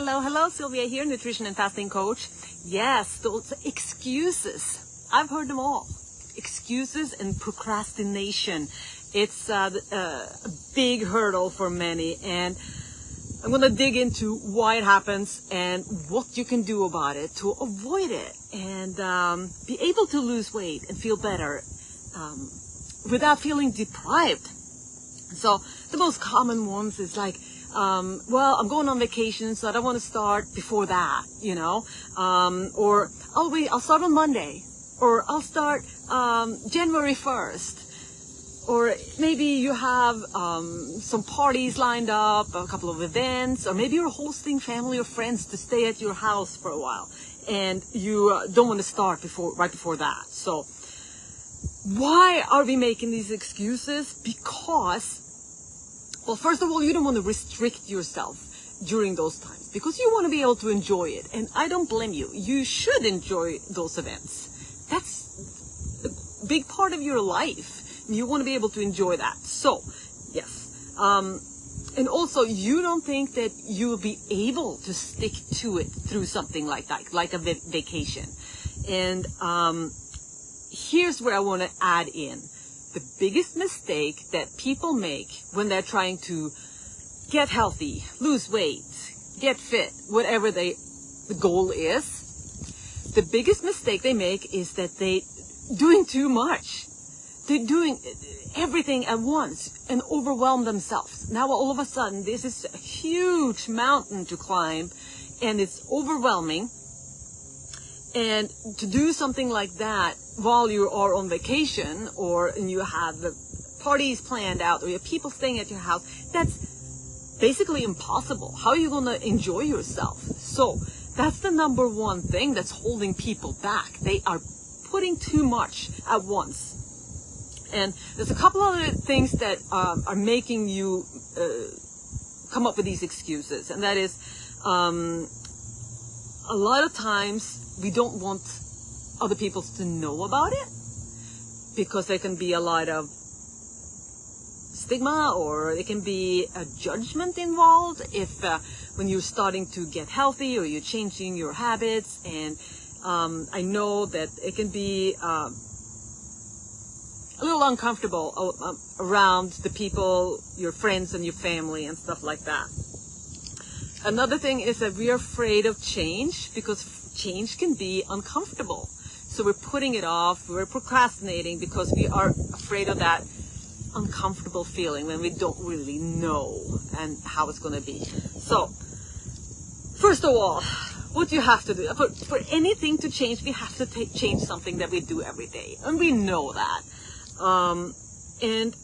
Hello, hello, Sylvia here, nutrition and fasting coach. Yes, those excuses. I've heard them all. Excuses and procrastination. It's a big hurdle for many, and I'm going to dig into why it happens and what you can do about it to avoid it and be able to lose weight and feel better without feeling deprived. So the most common ones is like, well, I'm going on vacation, so I don't want to start before that, you know, or I'll start on Monday, or I'll start January 1st. Or maybe you have some parties lined up, a couple of events, or maybe you're hosting family or friends to stay at your house for a while, and you don't want to start right before that. So why are we making these excuses? Because, well, first of all, you don't want to restrict yourself during those times because you want to be able to enjoy it. And I don't blame you. You should enjoy those events. That's a big part of your life. You want to be able to enjoy that. So, yes. And also, you don't think that you will be able to stick to it through something like that, like a vacation. And here's where I want to add in. The biggest mistake that people make when they're trying to get healthy, lose weight, get fit, whatever the goal is, the biggest mistake they make is that they're doing too much. They're doing everything at once and overwhelm themselves. Now all of a sudden, this is a huge mountain to climb and it's overwhelming. And to do something like that while you are on vacation and you have the parties planned out or you have people staying at your house, that's basically impossible. How are you going to enjoy yourself? So that's the number one thing that's holding people back. They are putting too much at once. And there's a couple other things that are making you come up with these excuses. And that is, a lot of times we don't want other people to know about it because there can be a lot of stigma or it can be a judgment involved if when you're starting to get healthy or you're changing your habits. And I know that it can be a little uncomfortable around the people, your friends and your family and stuff like that. Another thing is that we are afraid of change because change can be uncomfortable. So we're putting it off, we're procrastinating because we are afraid of that uncomfortable feeling when we don't really know and how it's going to be. So, first of all, what you have to do, for anything to change, we have to change something that we do every day. And we know that. And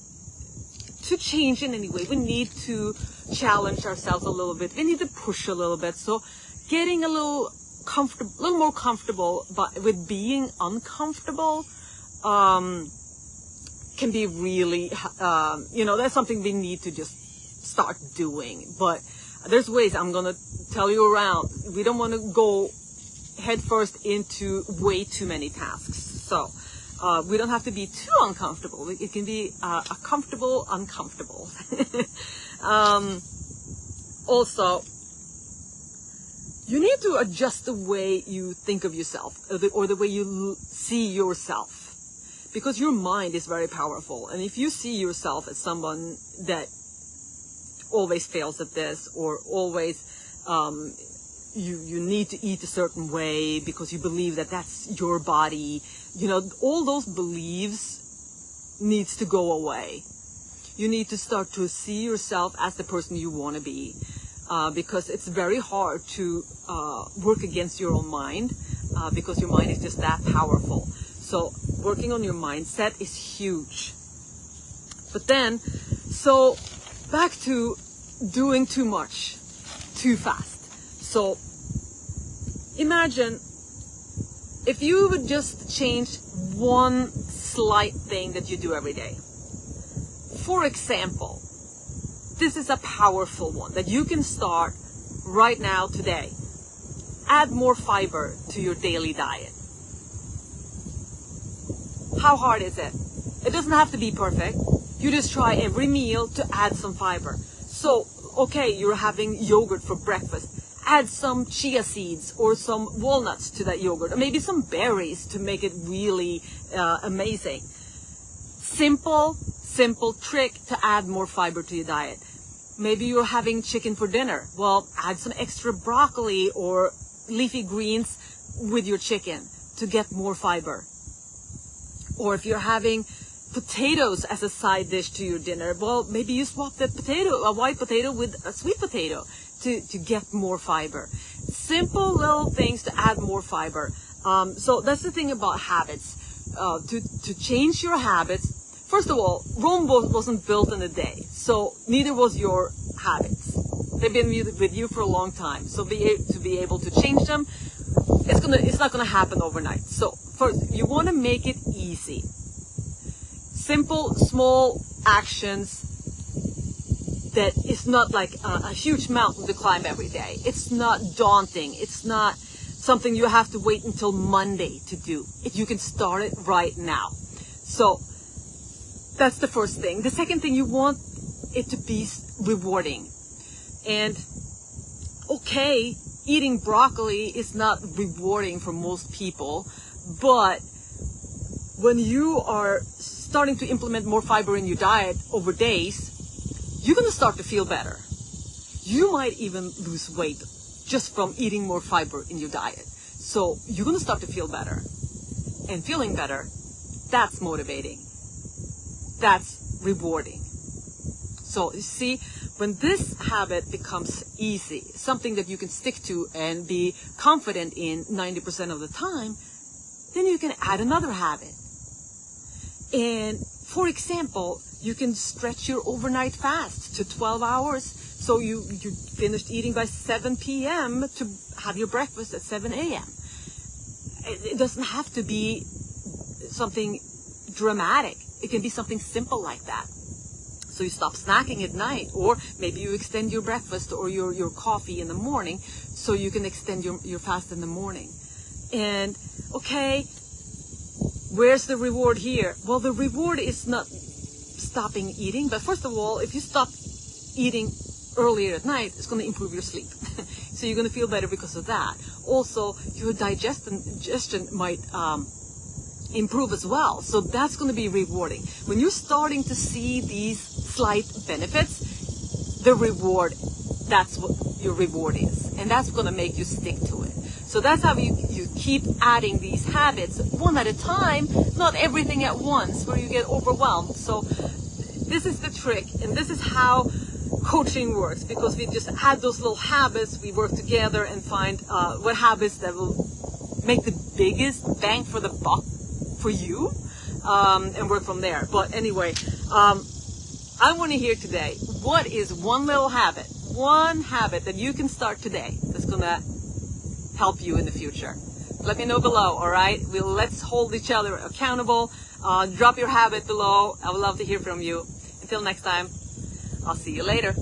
to change in any way, we need to challenge ourselves a little bit. We need to push a little bit. So getting a little more comfortable with being uncomfortable, can be really, that's something we need to just start doing. But there's ways I'm going to tell you around. We don't want to go headfirst into way too many tasks. So, we don't have to be too uncomfortable. It can be a comfortable uncomfortable. Also, you need to adjust the way you think of yourself or the way you see yourself. Because your mind is very powerful. And if you see yourself as someone that always fails at this or always you need to eat a certain way because you believe that that's your body, all those beliefs needs to go away. You need to start to see yourself as the person you want to be, because it's very hard to work against your own mind, because your mind is just that powerful. So working on your mindset is huge. But then, so back to doing too much, too fast. So imagine if you would just change one slight thing that you do every day. For example, this is a powerful one that you can start right now today. Add more fiber to your daily diet. How hard is it? It doesn't have to be perfect. You just try every meal to add some fiber. So, okay, you're having yogurt for breakfast. add some chia seeds or some walnuts to that yogurt, or maybe some berries to make it really amazing. Simple trick to add more fiber to your diet. Maybe you're having chicken for dinner. Well, add some extra broccoli or leafy greens with your chicken to get more fiber. Or if you're having potatoes as a side dish to your dinner, well, maybe you swap that potato, a white potato, with a sweet potato to get more fiber. Simple little things to add more fiber. So that's the thing about habits. To change your habits, first of all, Rome wasn't built in a day, so neither was your habits. They've been with you for a long time. So to be able to change them, it's not gonna happen overnight. So first, you want to make it easy. Simple, small actions that is not like a huge mountain to climb every day. It's not daunting. It's not something you have to wait until Monday to do. You can start it right now. So that's the first thing. The second thing, you want it to be rewarding. And okay, eating broccoli is not rewarding for most people, but when you are starting to implement more fiber in your diet over days, you're going to start to feel better. You might even lose weight just from eating more fiber in your diet. So you're going to start to feel better. And feeling better, that's motivating. That's rewarding. So you see, when this habit becomes easy, something that you can stick to and be confident in 90% of the time, then you can add another habit. And for example, you can stretch your overnight fast to 12 hours. So you finished eating by 7 p.m. to have your breakfast at 7 a.m. It doesn't have to be something dramatic. It can be something simple like that. So you stop snacking at night, or maybe you extend your breakfast or your coffee in the morning, so you can extend your fast in the morning. And okay, where's the reward here? Well, the reward is not stopping eating, but first of all, if you stop eating earlier at night, it's going to improve your sleep. So you're going to feel better because of that. Also, your digestion might improve as well. So that's going to be rewarding. When you're starting to see these slight benefits, the reward, that's what your reward is. And that's going to make you stick to it. So that's how you keep adding these habits one at a time, not everything at once where you get overwhelmed. So this is the trick, and this is how coaching works, because we just add those little habits, we work together and find what habits that will make the biggest bang for the buck for you, and work from there. But anyway, I want to hear today, what is one habit that you can start today that's going to help you in the future? Let me know below, all right? Let's hold each other accountable. Drop your habit below. I would love to hear from you. Until next time, I'll see you later.